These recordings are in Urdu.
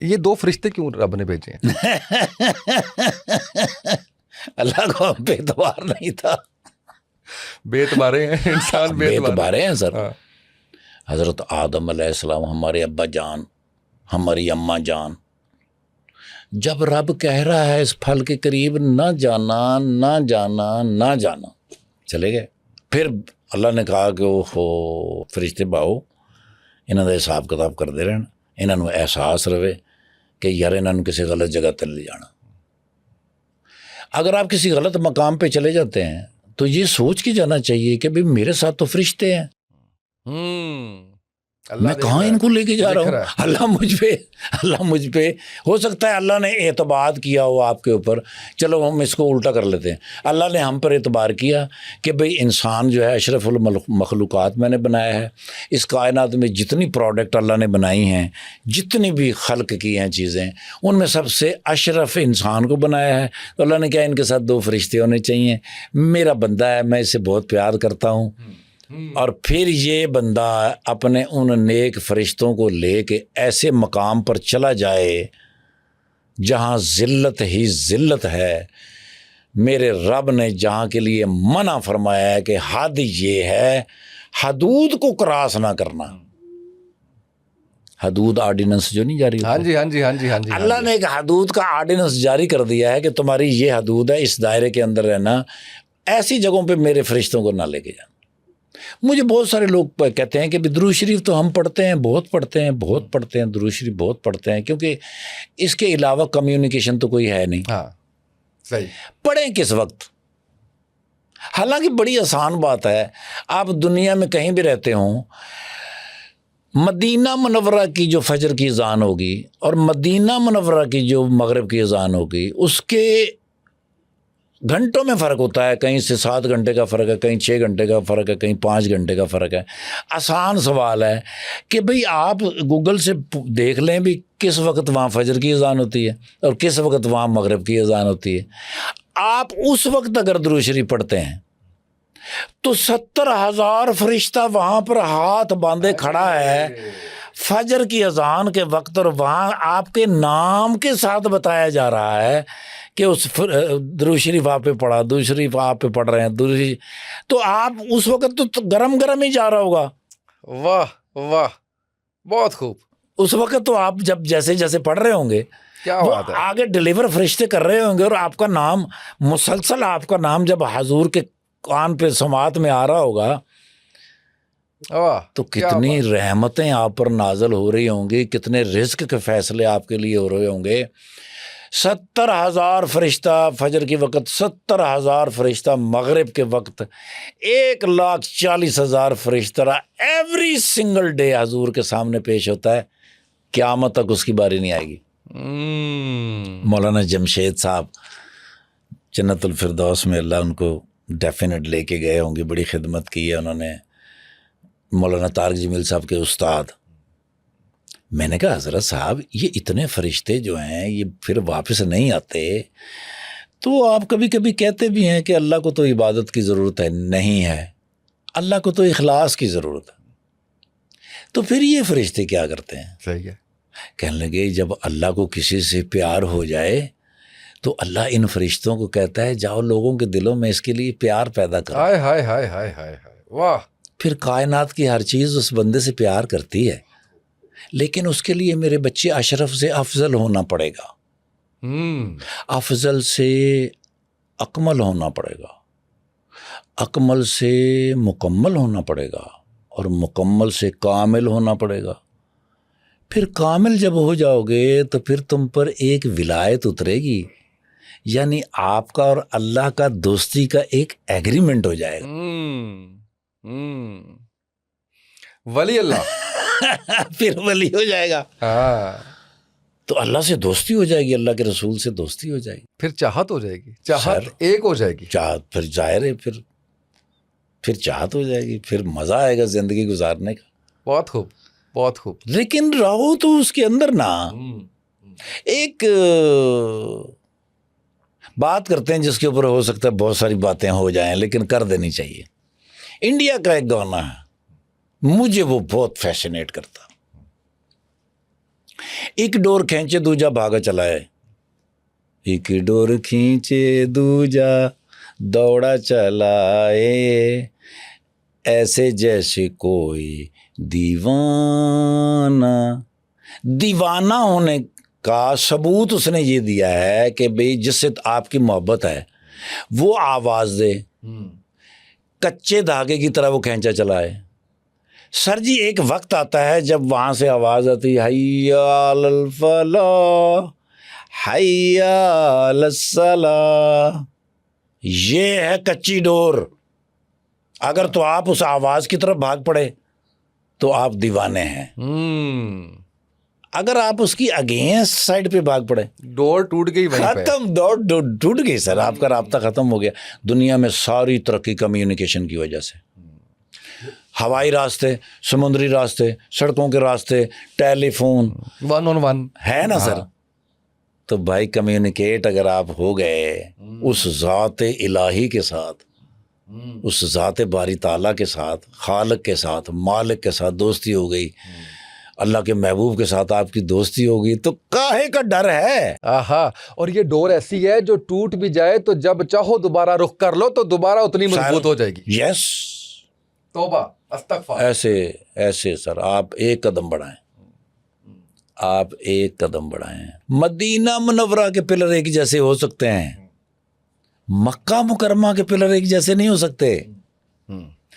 یہ 2 فرشتے کیوں رب نے بھیجے ہیں؟ اللہ کو ہم پہ اعتبار نہیں تھا. بے اعتبارے ہیں انسان، بے اعتبارے ہیں سر. ہاں. حضرت آدم علیہ السلام، ہمارے ابا جان، ہماری اماں جان، جب رب کہہ رہا ہے اس پھل کے قریب نہ جانا نہ جانا نہ جانا، چلے گئے. پھر اللہ نے کہا کہ اوہو فرشتے باؤ انہوں نے حساب کتاب کرتے رہنا، انہوں نے احساس رہے کہ یار انہوں نے کسی غلط جگہ تے لے جانا. اگر آپ کسی غلط مقام پہ چلے جاتے ہیں تو یہ سوچ کے جانا چاہیے کہ بھئی میرے ساتھ تو فرشتے ہیں، میں کہاں ان کو لے کے جا رہا ہوں. اللہ مجھ پہ ہو سکتا ہے اللہ نے اعتبار کیا ہو آپ کے اوپر، چلو ہم اس کو الٹا کر لیتے ہیں. اللہ نے ہم پر اعتبار کیا کہ بھئی انسان جو ہے اشرف المخلوقات میں نے بنایا ہے. اس کائنات میں جتنی پروڈکٹ اللہ نے بنائی ہیں، جتنی بھی خلق کی ہیں چیزیں، ان میں سب سے اشرف انسان کو بنایا ہے. تو اللہ نے کہا ان کے ساتھ 2 فرشتے ہونے چاہیے، میرا بندہ ہے، میں اسے بہت پیار کرتا ہوں. اور پھر یہ بندہ اپنے ان نیک فرشتوں کو لے کے ایسے مقام پر چلا جائے جہاں ذلت ہی ذلت ہے. میرے رب نے جہاں کے لیے منع فرمایا ہے کہ حد یہ ہے، حدود کو کراس نہ کرنا. حدود آرڈیننس جو نہیں جاری ہوتا، ہاں جی اللہ نے ایک حدود کا آرڈیننس جاری کر دیا ہے کہ تمہاری یہ حدود ہے، اس دائرے کے اندر رہنا، ایسی جگہوں پہ میرے فرشتوں کو نہ لے کے جانا. مجھے بہت سارے لوگ کہتے ہیں کہ درود شریف تو ہم پڑھتے ہیں، بہت پڑھتے ہیں درود شریف بہت پڑھتے ہیں، کیونکہ اس کے علاوہ کمیونیکیشن تو کوئی ہے نہیں. ہاں صحیح. پڑھیں کس وقت؟ حالانکہ بڑی آسان بات ہے، آپ دنیا میں کہیں بھی رہتے ہوں، مدینہ منورہ کی جو فجر کی اذان ہوگی اور مدینہ منورہ کی جو مغرب کی اذان ہوگی، اس کے گھنٹوں میں فرق ہوتا ہے. کہیں سے 7 گھنٹے کا فرق ہے، کہیں 6 گھنٹے کا فرق ہے، کہیں 5 گھنٹے کا فرق ہے. آسان سوال ہے کہ بھئی آپ گوگل سے دیکھ لیں بھی کس وقت وہاں فجر کی اذان ہوتی ہے اور کس وقت وہاں مغرب کی اذان ہوتی ہے. آپ اس وقت اگر درود شریف پڑھتے ہیں تو 70,000 فرشتہ وہاں پر ہاتھ باندھے کھڑا ہے فجر کی اذان کے وقت، اور وہاں آپ کے نام کے ساتھ بتایا جا رہا ہے کہ اس درود شریف آپ پہ پڑھا، درود شریف آپ پہ پڑھ رہے ہیں تو آپ اس وقت تو گرم گرم ہی جا رہا ہوگا. واہ واہ، بہت خوب. اس وقت تو آپ جب جیسے جیسے پڑھ رہے ہوں گے، کیا وہ بات ہے، آگے ڈیلیور فرشتے کر رہے ہوں گے، اور آپ کا نام مسلسل، آپ کا نام جب حضور کے کان پہ سماعت میں آ رہا ہوگا تو کتنی رحمتیں آپ پر نازل ہو رہی ہوں گی، کتنے رزق کے فیصلے آپ کے لیے ہو رہے ہوں گے. 70,000 فرشتہ فجر کے وقت، 70,000 فرشتہ مغرب کے وقت، 1,40,000 فرشتہ ایوری سنگل ڈے حضور کے سامنے پیش ہوتا ہے. قیامت تک اس کی باری نہیں آئے گی. مولانا جمشید صاحب جنت الفردوس میں اللہ ان کو ڈیفینیٹ لے کے گئے ہوں گے، بڑی خدمت کی ہے انہوں نے. مولانا طارق جمیل صاحب کے استاد. میں نے کہا حضرت صاحب یہ اتنے فرشتے جو ہیں یہ پھر واپس نہیں آتے، تو آپ کبھی کبھی کہتے بھی ہیں کہ اللہ کو تو عبادت کی ضرورت ہے. نہیں ہے، اللہ کو تو اخلاص کی ضرورت ہے. تو پھر یہ فرشتے کیا کرتے ہیں؟ صحیح ہے. کہنے لگے جب اللہ کو کسی سے پیار ہو جائے تو اللہ ان فرشتوں کو کہتا ہے جاؤ لوگوں کے دلوں میں اس کے لیے پیار پیدا کرو. ہائے ہائے ہائے ہائے ہائے واہ. پھر کائنات کی ہر چیز اس بندے سے پیار کرتی ہے، لیکن اس کے لیے میرے بچے اشرف سے افضل ہونا پڑے گا، افضل سے اکمل ہونا پڑے گا، اکمل سے مکمل ہونا پڑے گا، اور مکمل سے کامل ہونا پڑے گا. پھر کامل جب ہو جاؤ گے تو پھر تم پر ایک ولایت اترے گی، یعنی آپ کا اور اللہ کا دوستی کا ایک ایگریمنٹ ہو جائے گا. ولی اللہ پھر ولی ہو جائے گا. تو اللہ سے دوستی ہو جائے گی، اللہ کے رسول سے دوستی ہو جائے گی، پھر چاہت ہو جائے گی، چاہت ایک ہو جائے گی. چاہت پھر ظاہر ہے، پھر چاہت ہو جائے گی، پھر مزہ آئے گا زندگی گزارنے کا. بہت خوب بہت خوب. لیکن رہو تو اس کے اندر نا ایک بات کرتے ہیں جس کے اوپر ہو سکتا ہے بہت ساری باتیں ہو جائیں لیکن کر دینی چاہیے. انڈیا کا ایک گانا ہے، مجھے وہ بہت فیشنیٹ کرتا. ایک ڈور کھینچے دوجا بھاگا چلا ہے، ایک ڈور کھینچے دوجا دوڑا چلائے، ایسے جیسے کوئی دیوانہ۔ دیوانہ ہونے کا ثبوت اس نے یہ دیا ہے کہ بھئی جس سے آپ کی محبت ہے وہ آواز دے، کچے دھاگے کی طرح وہ کھینچا چلائے۔ سر جی ایک وقت آتا ہے جب وہاں سے آواز آتی ہے حی علی الفلاح، حی علی الصلاح، یہ ہے کچی ڈور۔ اگر تو آپ اس آواز کی طرف بھاگ پڑے تو آپ دیوانے ہیں، اگر آپ اس کی اگینسٹ سائڈ پہ بھاگ پڑے ڈور ٹوٹ گئی، ختم، ڈور ٹوٹ گئی سر، آپ کا رابطہ ختم ہو گیا۔ دنیا میں ساری ترقی کمیونیکیشن کی وجہ سے، ہوائی راستے، سمندری راستے، سڑکوں کے راستے، ٹیلی فون، 1 on 1 ہے نا سر۔ تو بھائی کمیونیکیٹ اگر آپ ہو گئے اس ذات الہی کے ساتھ، اس ذات باری تعالیٰ کے ساتھ، خالق کے ساتھ، مالک کے ساتھ دوستی ہو گئی، اللہ کے محبوب کے ساتھ آپ کی دوستی ہوگی، تو کاہے کا ڈر ہے؟ آہا، اور یہ ڈور ایسی ہے جو ٹوٹ بھی جائے تو جب چاہو دوبارہ رخ کر لو تو دوبارہ اتنی مضبوط ہو جائے گی۔ یس، توبہ استغفار۔ ایسے سر آپ ایک قدم بڑھائیں، آپ ایک قدم بڑھائیں۔ مدینہ منورہ کے پلر ایک جیسے ہو سکتے ہیں، مکہ مکرمہ کے پلر ایک جیسے نہیں ہو سکتے۔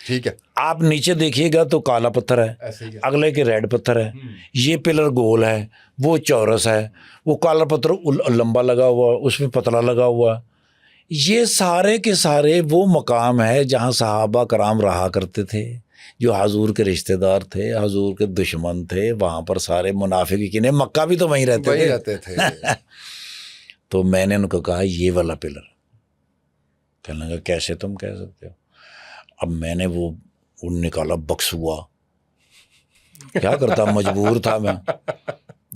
ٹھیک ہے، آپ نیچے دیکھیے گا تو کالا پتھر ہے، ایسے ہی ہے۔ اگلے کے ریڈ پتھر ہے، یہ پلر گول ہے، وہ چورس ہے، وہ کالا پتھر لمبا لگا ہوا، اس میں پتلا لگا ہوا۔ یہ سارے کے سارے وہ مقام ہے جہاں صحابہ کرام رہا کرتے تھے، جو حضور کے رشتہ دار تھے، حضور کے دشمن تھے، وہاں پر سارے منافقین، مکہ بھی تو وہیں رہتے تھے۔ تو میں نے ان کو کہا یہ والا پلر، کہنے لگا کیسے تم کہہ سکتے ہو؟ اب میں نے وہ نکالا، بکس ہوا، کیا کرتا، مجبور تھا میں۔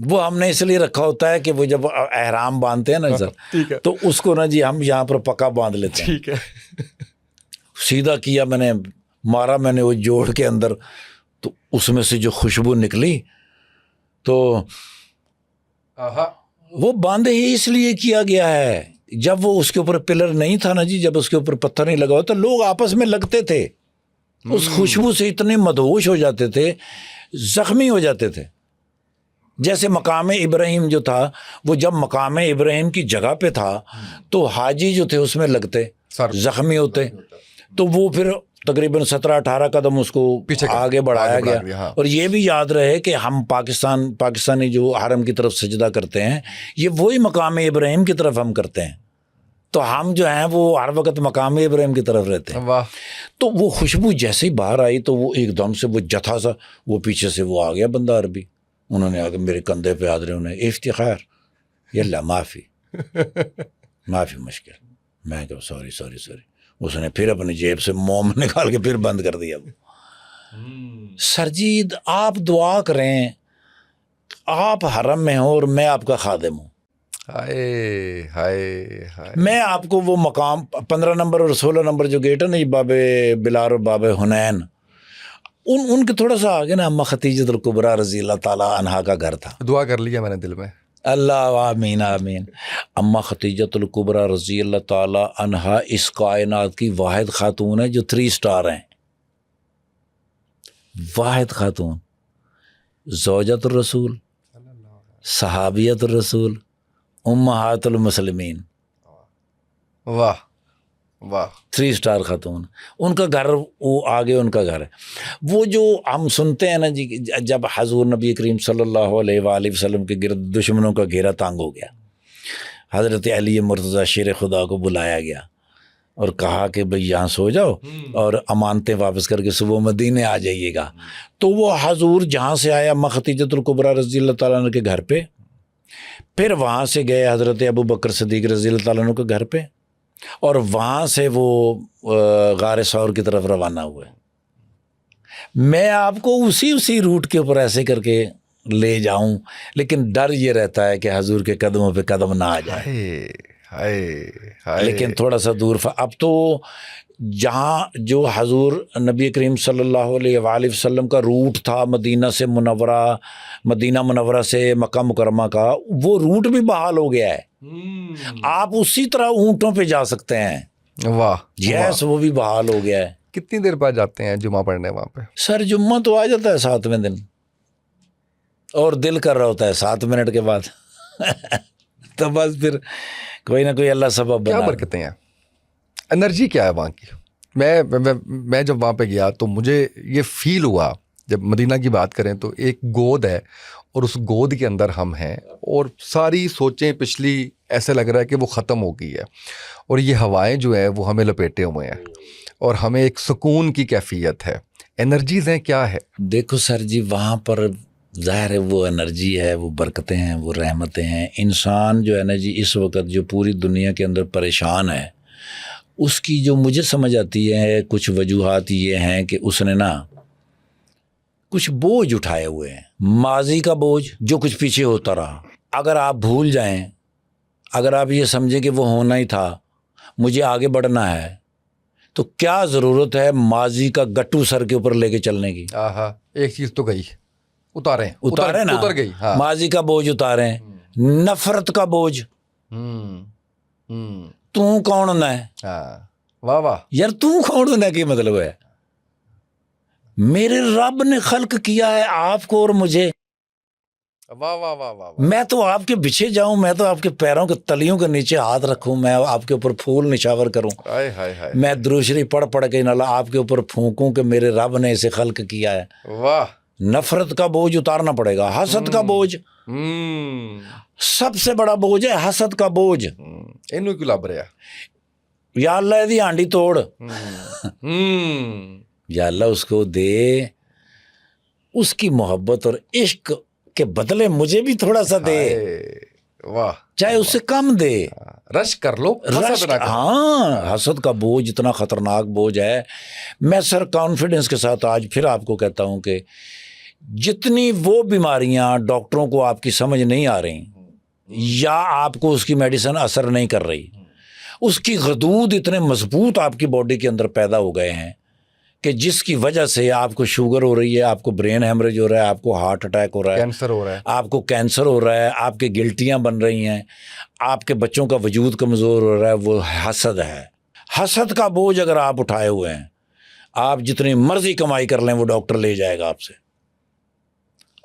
وہ ہم نے اس لیے رکھا ہوتا ہے کہ وہ جب احرام باندھتے ہیں نا سر، تو اس کو نا جی ہم یہاں پر پکا باندھ لیتے ہیں۔ ٹھیک ہے، سیدھا کیا میں نے، مارا میں نے وہ جوڑ کے اندر، تو اس میں سے جو خوشبو نکلی، تو وہ باندھے ہی اس لیے کیا گیا ہے۔ جب وہ اس کے اوپر پلر نہیں تھا نا جی، جب اس کے اوپر پتھر نہیں لگا ہوا تو لوگ آپس میں لگتے تھے، اس خوشبو سے اتنے مدہوش ہو جاتے تھے، زخمی ہو جاتے تھے۔ جیسے مقام ابراہیم جو تھا، وہ جب مقام ابراہیم کی جگہ پہ تھا تو حاجی جو تھے اس میں لگتے، زخمی ہوتے، تو وہ پھر تقریباً 17-18 قدم اس کو آگے بڑھایا گیا۔ اور یہ بھی یاد رہے کہ ہم پاکستانی جو حرم کی طرف سجدہ کرتے ہیں، یہ وہی مقام ابراہیم کی طرف ہم کرتے ہیں، تو ہم جو ہیں وہ ہر وقت مقام ابراہیم کی طرف رہتے ہیں۔ تو وہ خوشبو جیسے ہی باہر آئی تو وہ ایک دم سے وہ جتھا سا، وہ پیچھے سے وہ آ گیا بندہ عربی، انہوں نے آ کے میرے کندھے پہ ہاتھ رہے، انہوں نے افتخار، یلا معافی مشکل۔ میں کہا سوری۔ اس نے پھر اپنی جیب سے موم نکال کے پھر بند کر دیا۔ سرجید آپ دعا کریں، آپ حرم میں ہوں اور میں آپ کا خادم ہوں، میں آپ کو وہ مقام 15 نمبر اور 16 نمبر جو گیٹ ہے نا، باب بلال اور باب حنین، ان کے تھوڑا سا آگے نا اما خدیجہ الکبریٰ رضی اللہ تعالیٰ عنہا کا گھر تھا۔ دعا کر لیا میں نے دل میں، اللہ آمین آمین۔ اما خدیجہ الکبریٰ رضی اللہ تعالیٰ عنہا اس کائنات کی واحد خاتون ہے جو 3 سٹار ہیں، واحد خاتون، زوجۃ الرسول، صحابیت الرسول، امہات المسلمین، واہ 3 سٹار خاتون۔ ان کا گھر وہ آگے ان کا گھر ہے۔ وہ جو ہم سنتے ہیں نا جی، جب حضور نبی کریم صلی اللہ علیہ وآلہ وسلم کے گرد دشمنوں کا گھیرا تانگ ہو گیا، حضرت علی مرتضیٰ شیر خدا کو بلایا گیا اور کہا کہ بھئی یہاں سو جاؤ اور امانتیں واپس کر کے صبح مدینے آ جائیے گا۔ تو وہ حضور جہاں سے آیا اما خدیجۃ الکبریٰ رضی اللہ تعالیٰ عنہ کے گھر پہ، پھر وہاں سے گئے حضرت ابو بکر صدیق رضی اللہ تعالیٰ عنہ کے گھر پہ، اور وہاں سے وہ غار ثور کی طرف روانہ ہوئے۔ میں آپ کو اسی روٹ کے اوپر ایسے کر کے لے جاؤں، لیکن ڈر یہ رہتا ہے کہ حضور کے قدموں پہ قدم نہ آ جائے، لیکن تھوڑا سا دور۔ اب تو جہاں جو حضور نبی کریم صلی اللہ علیہ وآلہ وسلم کا روٹ تھا مدینہ منورہ سے مکہ مکرمہ کا، وہ روٹ بھی بحال ہو گیا ہے، آپ اسی طرح اونٹوں پہ جا سکتے ہیں. واہ. یس، وہ بھی بحال ہو گیا ہے. کتنی دیر بعد جاتے ہیں جمعہ پڑھنے وہاں پہ؟ سر جمعہ تو آ جاتا ہے 7ویں دن، اور دل کر رہا ہوتا ہے 7 منٹ کے بعد تو بس پھر کوئی نہ کوئی اللہ سبب بنا. کیا برکتیں ہیں، انرجی کیا ہے وہاں کی؟ میں جب وہاں پہ گیا تو مجھے یہ فیل ہوا، جب مدینہ کی بات کریں تو ایک گود ہے اور اس گود کے اندر ہم ہیں، اور ساری سوچیں پچھلی ایسے لگ رہا ہے کہ وہ ختم ہو گئی ہے، اور یہ ہوائیں جو ہیں وہ ہمیں لپیٹے ہوئے ہیں، اور ہمیں ایک سکون کی کیفیت ہے. انرجیز ہیں کیا ہے؟ دیکھو سر جی، وہاں پر ظاہر ہے وہ انرجی ہے، وہ برکتیں ہیں، وہ رحمتیں ہیں. انسان جو ہے نا جی، اس وقت جو پوری دنیا کے اندر پریشان ہے، اس کی جو مجھے سمجھ آتی ہے کچھ وجوہات یہ ہیں کہ اس نے نا کچھ بوجھ اٹھائے ہوئے ہیں. ماضی کا بوجھ جو کچھ پیچھے ہوتا رہا، اگر آپ بھول جائیں، اگر آپ یہ سمجھیں کہ وہ ہونا ہی تھا، مجھے آگے بڑھنا ہے، تو کیا ضرورت ہے ماضی کا گٹو سر کے اوپر لے کے چلنے کی؟ ایک چیز تو گئی، اتاریں نا، اتر گئی. ماضی کا بوجھ اتاریں، نفرت کا بوجھ. تو کون ہونا ہے؟ واہ واہ یار تو کون ہونا کی مطلب ہے؟ میرے رب نے خلق کیا ہے آپ کو اور مجھے. واہ واہ واہ واہ. میں تو آپ کے پیچھے جاؤں، میں تو آپ کے پیروں کے تلیوں کے نیچے ہاتھ رکھوں، میں آپ کے اوپر پھول نشاور کروں، میں درود شریف پڑھ کے نہ آپ کے اوپر پھونکوں کہ میرے رب نے اسے خلق کیا ہے. واہ. نفرت کا بوجھ اتارنا پڑے گا، حسد کا بوجھ، سب سے بڑا بوجھ ہے حسد کا بوجھ. اینو کیوں لب رہا؟ یا اللہ دی ہانڈی توڑ، یا اللہ اس کو دے، اس کی محبت اور عشق کے بدلے مجھے بھی تھوڑا سا دے. واہ. چاہے اس سے کم دے، رش کر لو. ہاں، حسد کا بوجھ اتنا خطرناک بوجھ ہے. میں سر کانفیڈنس کے ساتھ آج پھر آپ کو کہتا ہوں کہ جتنی وہ بیماریاں ڈاکٹروں کو آپ کی سمجھ نہیں آ رہی، یا آپ کو اس کی میڈیسن اثر نہیں کر رہی، اس کی غدود اتنے مضبوط آپ کی باڈی کے اندر پیدا ہو گئے ہیں کہ جس کی وجہ سے آپ کو شوگر ہو رہی ہے، آپ کو برین ہیمریج ہو رہا ہے، آپ کو ہارٹ اٹیک ہو رہا ہے، کینسر ہو رہا ہے، آپ کو کینسر ہو رہا ہے، آپ کے گلٹیاں بن رہی ہیں، آپ کے بچوں کا وجود کمزور ہو رہا ہے، وہ حسد ہے. حسد کا بوجھ اگر آپ اٹھائے ہوئے ہیں، آپ جتنی مرضی کمائی کر لیں وہ ڈاکٹر لے جائے گا آپ سے.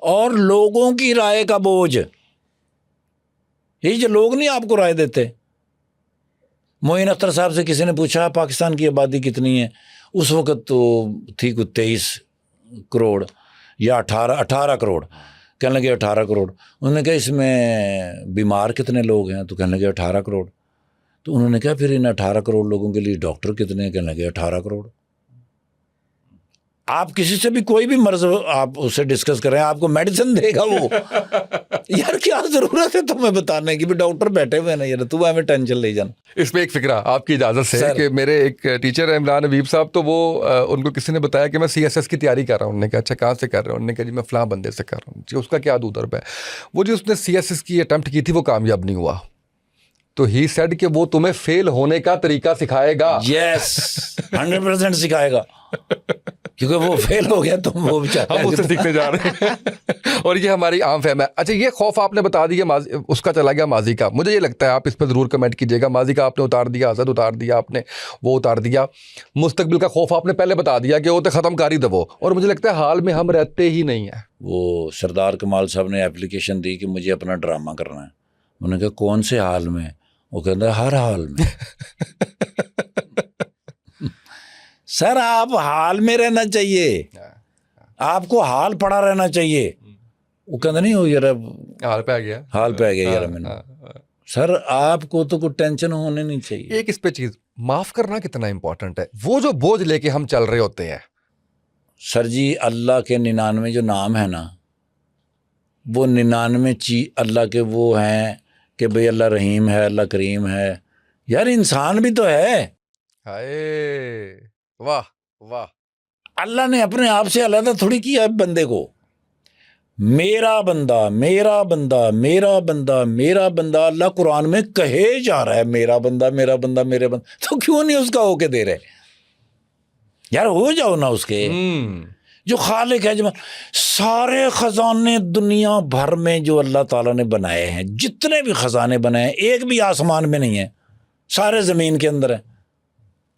اور لوگوں کی رائے کا بوجھ، یہ جو لوگ نہیں آپ کو رائے دیتے. معین اختر صاحب سے کسی نے پوچھا پاکستان کی آبادی کتنی ہے، اس وقت تو تھی کوئی 23 کروڑ یا 18 کروڑ. کہنے لگے 18 کروڑ. انہوں نے کہا اس میں بیمار کتنے لوگ ہیں؟ تو کہنے لگے 18 کروڑ. تو انہوں نے کہا پھر ان 18 کروڑ لوگوں کے لیے ڈاکٹر کتنے ہیں؟ کہنے لگے 18 کروڑ. آپ کسی سے بھی کوئی بھی مرض آپ اس سے ڈسکس کریں، آپ کو میڈیسن دے گا وہ. یار کیا ضرورت ہے تمہیں بتانے کی بھی ڈاکٹر بیٹھے ہوئے ہیں، یار تو ہمیں ٹینشن لے جانا. اس میں ایک فکرہ آپ کی اجازت سے کہ میرے ایک ٹیچر ہے عمران حبیب صاحب، تو وہ ان کو کسی نے بتایا کہ میں CSS کی تیاری کر رہا ہوں. انہوں نے کہا اچھا کہاں سے کر رہے ہوں؟ انہوں نے کہا جی میں فلاں بندے سے کر رہا ہوں. جی اس کا کیا دو درب ہے؟ وہ جو اس نے CSS کی اٹمپٹ کی تھی وہ کامیاب نہیں ہوا، تو ہی سیڈ کہ وہ تمہیں فیل ہونے کا طریقہ سکھائے گا. یس 100% سکھائے گا، کیونکہ وہ فیل ہو گیا تو وہ ہم اس سے سیکھتے جا رہے ہیں اور یہ ہماری عام فہم ہے. اچھا یہ خوف آپ نے بتا دیا اس کا چلا گیا ماضی کا. مجھے یہ لگتا ہے آپ اس پہ ضرور کمنٹ کیجیے گا. ماضی کا آپ نے اتار دیا، حسد اتار دیا آپ نے، وہ اتار دیا. مستقبل کا خوف آپ نے پہلے بتا دیا کہ وہ تو ختم کاری دو، اور مجھے لگتا ہے حال میں ہم رہتے ہی نہیں ہیں. وہ سردار کمال صاحب نے اپلیکیشن دی کہ مجھے اپنا ڈرامہ کرنا ہے. انہوں نے کہا کون سے حال میں؟ وہ کہتا ہے ہر حال میں. سر آپ حال میں رہنا چاہیے، آپ کو حال پڑا رہنا چاہیے. وہ کہتا نہیں ہو یار حال پہ آ گیا، حال پہ آ گیا یار میں نے. سر آپ کو تو کوئی ٹینشن ہونے نہیں چاہیے. ایک اس پہ چیز معاف کرنا کتنا امپورٹنٹ ہے، وہ جو بوجھ لے کے ہم چل رہے ہوتے ہیں. سر جی اللہ کے 99 جو نام ہے نا، وہ 99 اللہ کے وہ ہیں کہ بھئی اللہ رحیم ہے، اللہ کریم ہے. یار انسان بھی تو ہے. ہائے واہ واہ. اللہ نے اپنے آپ سے علیحدہ تھوڑی کیا بندے کو. میرا بندہ میرا بندہ میرا بندہ میرا بندہ، اللہ قرآن میں کہے جا رہا ہے میرا بندہ میرا بندہ میرے بندہ، تو کیوں نہیں اس کا ہو کے دے رہے؟ یار ہو جاؤ نا اس کے جو خالق ہے. جو سارے خزانے دنیا بھر میں جو اللہ تعالیٰ نے بنائے ہیں، جتنے بھی خزانے بنائے ہیں، ایک بھی آسمان میں نہیں ہے، سارے زمین کے اندر ہیں،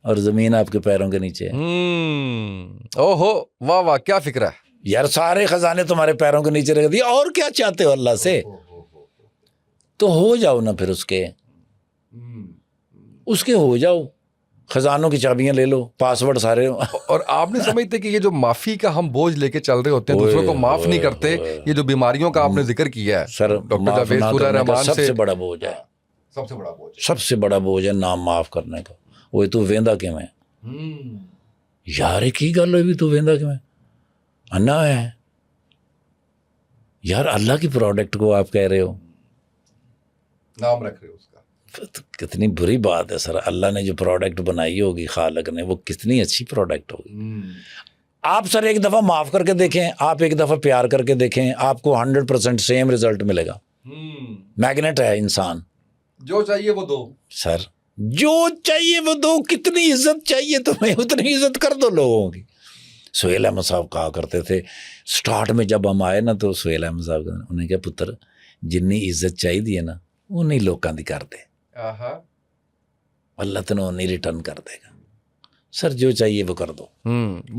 اور زمین آپ کے پیروں کے نیچے ہے. اوہو واہ واہ کیا فکر ہے یار سارے خزانے تمہارے پیروں کے نیچے رکھ دیے، اور کیا چاہتے ہو اللہ سے؟ تو ہو جاؤ نا پھر اس کے ہو جاؤ، خزانوں کی چابیاں لے لو، پاسورڈ سارے. اور آپ نہیں سمجھتے کہ یہ جو معافی کا ہم بوجھ لے کے چل رہے ہوتے ہیں، دوسروں کو معاف نہیں کرتے، یہ جو بیماریوں کا آپ نے ذکر کیا ہے سر، ڈاکٹر جاوید سورہ رحمان سب سے بڑا بوجھ ہے، سب سے بڑا بوجھ ہے نام معاف کرنے کا. وہ تو ویندا کیوں ہے یار؟ کی گل ہوئی تو ویندا کیوں ہے؟ انا ہے یار، اللہ کی پروڈکٹ کو آپ کہہ رہے ہو، نام رکھ رہے ہو اس کا. کتنی بری بات ہے سر. اللہ نے جو پروڈکٹ بنائی ہوگی خالق نے، وہ کتنی اچھی پروڈکٹ ہوگی. آپ سر ایک دفعہ معاف کر کے دیکھیں، آپ ایک دفعہ پیار کر کے دیکھیں، آپ کو 100% سیم رزلٹ ملے گا. میگنیٹ ہے انسان، جو چاہیے وہ دو. سر جو چاہیے وہ دو. کتنی عزت چاہیے تمہیں، اتنی عزت کر دو لوگوں کی. سہیل احمد صاحب کہا کرتے تھے سٹارٹ میں جب ہم آئے نا، تو سہیل احمد صاحب انہوں نے کہا پتر جنی عزت چاہیے نا انہیں لوگوں دی کر دے، اللہ تنوں نہیں ریٹرن کر دے گا. سر جو چاہیے وہ کر دو.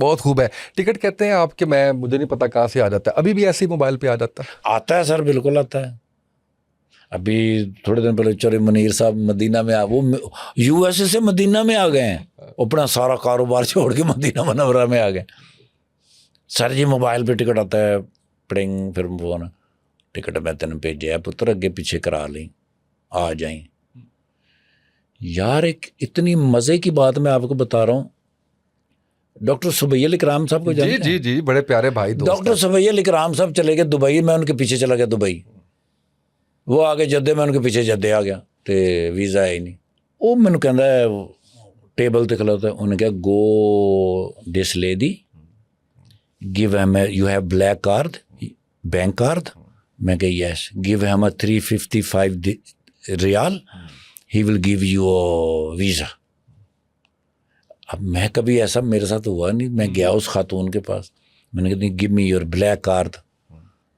بہت خوب ہے. ٹکٹ کہتے ہیں آپ کہ میں مجھے نہیں پتا کہاں سے آ جاتا ہے، ابھی بھی ایسے ہی موبائل پہ آ جاتا ہے؟ آتا ہے سر، بالکل آتا ہے. ابھی تھوڑے دن پہلے چوری منیر صاحب مدینہ میں وہ یو ایس اے سے مدینہ میں آ گئے ہیں، اپنا سارا کاروبار چھوڑ کے مدینہ منورہ میں آ گئے. سر جی موبائل پہ ٹکٹ آتا ہے، پڑنگ، پھر فون، ٹکٹ میں تین بھیجا ہے پتر، اگے پیچھے کرا لیں، آ جائیں. یار ایک اتنی مزے کی بات میں آپ کو بتا رہا ہوں. ڈاکٹر سبیل اکرام صاحب کو جانتے ہیں؟ جی جی، بڑے پیارے بھائی دوست. ڈاکٹر سبیل اکرام صاحب چلے گئے دبئی، میں ان کے پیچھے چلا گیا دبئی. وہ آگے جدے، میں ان کے پیچھے جدے آ گیا، تو ویزا ہے ہی نہیں. وہ مینوں کہندا ہے ٹیبل تے کھلوتا ہے، انہیں کہا go this lady give him you have black card, bank card. میں کہ yes, give him 355 riyal, he will give you visa. اب میں کبھی ایسا میرے ساتھ ہوا نہیں. میں گیا اس خاتون کے پاس، میں نے کہا give me your black card.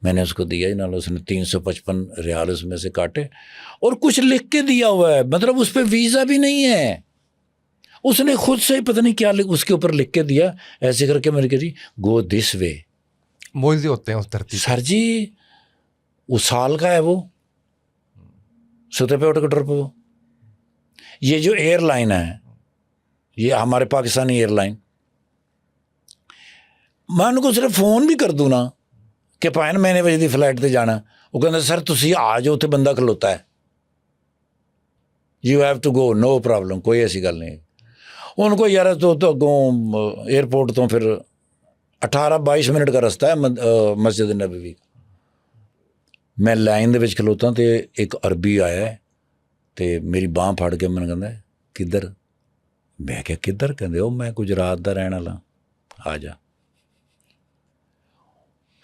میں نے اس کو دیا، انہوں نے اس نے 355 ریال اس میں سے کاٹے، اور کچھ لکھ کے دیا ہوا ہے، مطلب اس پہ ویزا بھی نہیں ہے. اس نے خود سے پتہ نہیں کیا اس کے اوپر لکھ کے دیا، ایسے کر کے میں نے کہا جی گو دس وے. موزے ہوتے ہیں اس دھرتی. سر جی اس سال کا ہے، وہ ستے پہ اٹھ کے ٹر پہ. یہ جو ایئر لائن ہے، یہ ہمارے پاکستانی ایئر لائن، میں ان کو صرف فون بھی کر دوں نا کہ 5 مہینے بجے دی فلائٹ تے جانا، وہ کہتے سر تسی آ جاؤ، اتنے بندہ کھلوتا ہے، you have to go, no problem, کوئی ایسی گل نہیں. ان کو یار تو اگوں ایئرپورٹ تو پھر 18-22 منٹ کا رستہ ہے مسجد نبوی. میں لائن دے وچ کھلوتا ہوں، تو ایک عربی آیا ہے، تو میری باہ پھڑ کے میں کہندا ہے کدھر؟ میں کہا کدھر؟ کہندے او میں گجرات دا رہن والا، آ جا.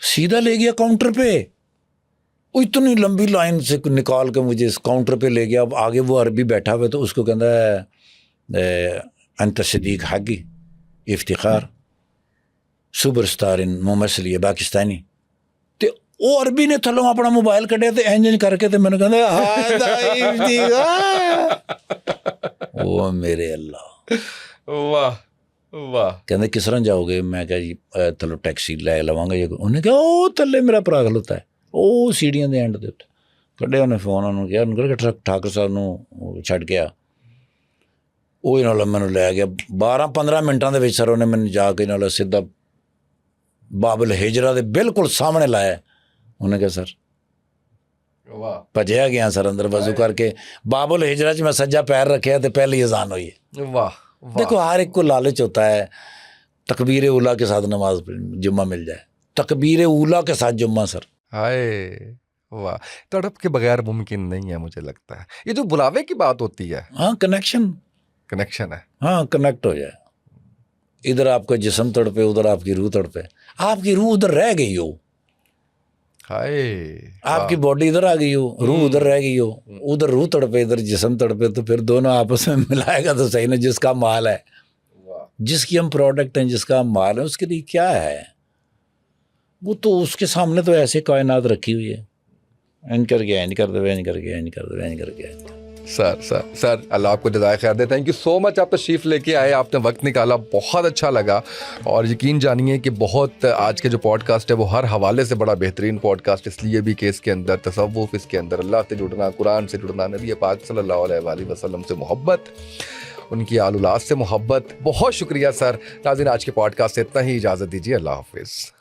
سیدھا لے گیا کاؤنٹر پہ، وہ اتنی لمبی لائن سے نکال کے مجھے اس کاؤنٹر پہ لے گیا. اب آگے وہ عربی بیٹھا ہوا، تو اس کو کہندا ہے انت صدیق حقی افتخار سپر اسٹار ان ممثلی پاکستانی. تو وہ عربی نے تھلوں اپنا موبائل کڈیا، تو انجن کر کے، تو میں نے کہا وہ میرے اللہ، واہ واہ. کہتے کس طرح جاؤ گے؟ میں کہا جی تھلو ٹیکسی لے لواں گا. انہیں کہا او تھلے میرا پرا کھلوتا ہے، او سیڑھیاں دے اینڈ دے اتنے کڈیا. انہیں فون انہوں کیا، انہوں کہ ٹھاکر صاحب نو چھڈ کے آ. وہ انہوں مینوں لے گیا 12-15 منٹاں دے وچ. سر انہیں مینوں جا کے انہوں سیدھا باب الہجرہ دے بالکل سامنے لایا. انہیں کہا سر بھجیا گیا سر اندر وضو کر کے. باب الہجرہ چ میں سجا پیر رکھیا، تو پہلی اذان ہوئی ہے. واہ. دیکھو ہر ایک کو لالچ ہوتا ہے تکبیر اولا کے ساتھ نماز جمعہ مل جائے. تکبیر اولا کے ساتھ جمعہ سر. ہائے واہ. تڑپ کے بغیر ممکن نہیں ہے مجھے لگتا ہے. یہ جو بلاوے کی بات ہوتی ہے، ہاں کنیکشن ہے. ہاں کنیکٹ ہو جائے. ادھر آپ کا جسم تڑپے، ادھر آپ کی روح تڑپے. آپ کی روح ادھر رہ گئی ہو، ہائے، آپ کی باڈی ادھر آ گئی ہو، روح ادھر رہ گئی ہو، ادھر روح تڑپے ادھر جسم تڑپے، تو پھر دونوں آپس میں ملائے گا تو صحیح نا، جس کا مال ہے. جس کی ہم پروڈکٹ ہیں، جس کا ہم مال ہیں، اس کے لیے کیا ہے؟ وہ تو اس کے سامنے تو ایسے کائنات رکھی ہوئی ہے، این کر گیا، این کر دے، این کر گیا، این کر دے، این کر گیا۔ سر اللہ آپ کو جزائے خیر دے. تھینک یو سو مچ. آپ تشریف لے کے آئے، آپ نے وقت نکالا، بہت اچھا لگا. اور یقین جانیے کہ بہت آج کے جو پوڈ کاسٹ ہے وہ ہر حوالے سے بڑا بہترین پوڈ کاسٹ اس لیے بھی کہ اس کے اندر تصوف، اس کے اندر اللہ سے جڑنا، قرآن سے جڑنا، نبی پاک صلی اللہ علیہ وآلہ وسلم سے محبت، ان کی آل اولاد سے محبت. بہت شکریہ سر. ناظرین آج کے پوڈ کاسٹ سے اتنا ہی، اجازت دیجیے. اللہ حافظ.